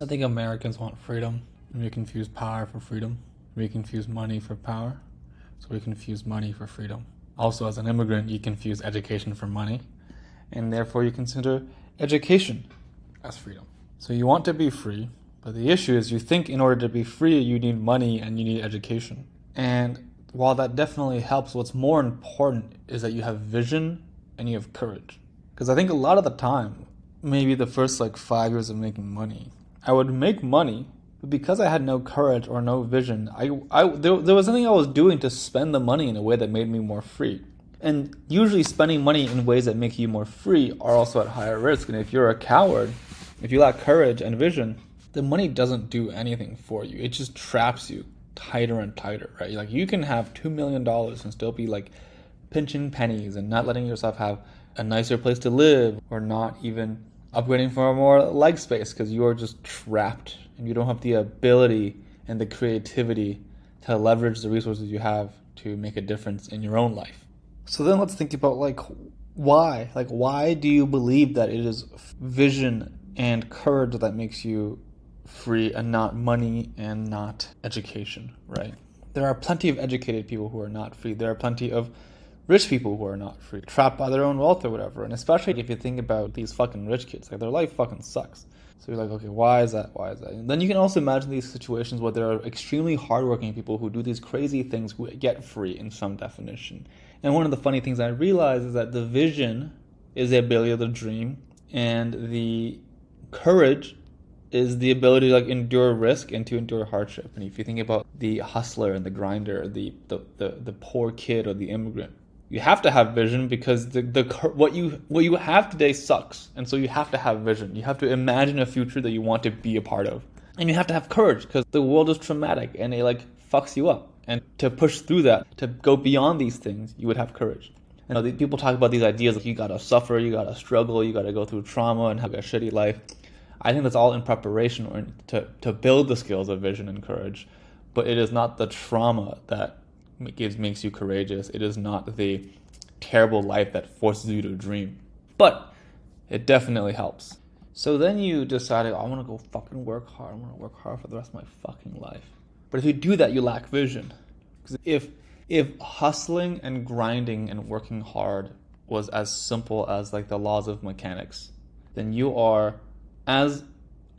I think Americans want freedom. We confuse power for freedom. We confuse money for power. So we confuse money for freedom. Also, as an immigrant, you confuse education for money. And therefore, you consider education as freedom. So you want to be free, but the issue is you think in order to be free, you need money and you need education. And while that definitely helps, what's more important is that you have vision and you have courage. Because I think a lot of the time, maybe the first 5 years of making money, I would make money, but because I had no courage or no vision, there was something I was doing to spend the money in a way that made me more free. And usually spending money in ways that make you more free are also at higher risk. And if you're a coward, if you lack courage and vision, the money doesn't do anything for you. It just traps you tighter and tighter, right? You can have $2 million and still be pinching pennies and not letting yourself have a nicer place to live, or not even upgrading for more leg space because you are just trapped and you don't have the ability and the creativity to leverage the resources you have to make a difference in your own life. So then let's think about why? Why do you believe that it is vision and courage that makes you free and not money and not education, right? There are plenty of educated people who are not free. There are plenty of rich people who are not free, trapped by their own wealth or whatever. And especially if you think about these fucking rich kids, their life fucking sucks. So you're okay, why is that? Why is that? And then you can also imagine these situations where there are extremely hardworking people who do these crazy things who get free in some definition. And one of the funny things I realize is that the vision is the ability to dream, and the courage is the ability to endure risk and to endure hardship. And if you think about the hustler and the grinder, the poor kid or the immigrant, you have to have vision because what you have today sucks, and so you have to have vision. You have to imagine a future that you want to be a part of, and you have to have courage because the world is traumatic and it fucks you up. And to push through that, to go beyond these things, you would have courage. And people talk about these ideas you gotta suffer, you gotta struggle, you gotta go through trauma and have a shitty life. I think that's all in preparation or to build the skills of vision and courage, but it is not the trauma that makes you courageous. It is not the terrible life that forces you to dream, but it definitely helps. So then you decided, I want to go fucking work hard. I want to work hard for the rest of my fucking life. But if you do that, you lack vision. Because if hustling and grinding and working hard was as simple as the laws of mechanics, then you are as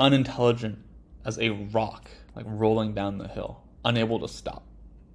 unintelligent as a rock rolling down the hill, unable to stop.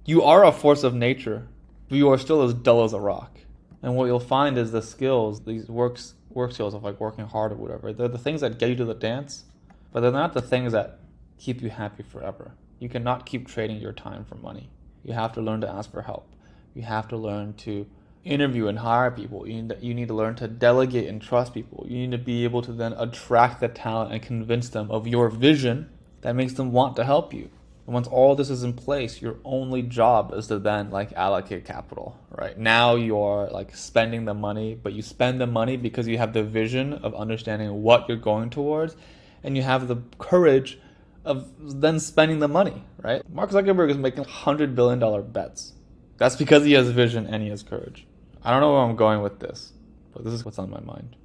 You are a force of nature, but you are still as dull as a rock. And what you'll find is the skills, these work skills of working hard or whatever, they're the things that get you to the dance, but they're not the things that keep you happy forever. You cannot keep trading your time for money. You have to learn to ask for help. You have to learn to interview and hire people. You need to learn to delegate and trust people. You need to be able to then attract the talent and convince them of your vision that makes them want to help you. And once all this is in place, your only job is to then allocate capital, right? Now you're spending the money, but you spend the money because you have the vision of understanding what you're going towards, and you have the courage of then spending the money, right? Mark Zuckerberg is making $100 billion bets. That's because he has vision and he has courage. I don't know where I'm going with this, but this is what's on my mind.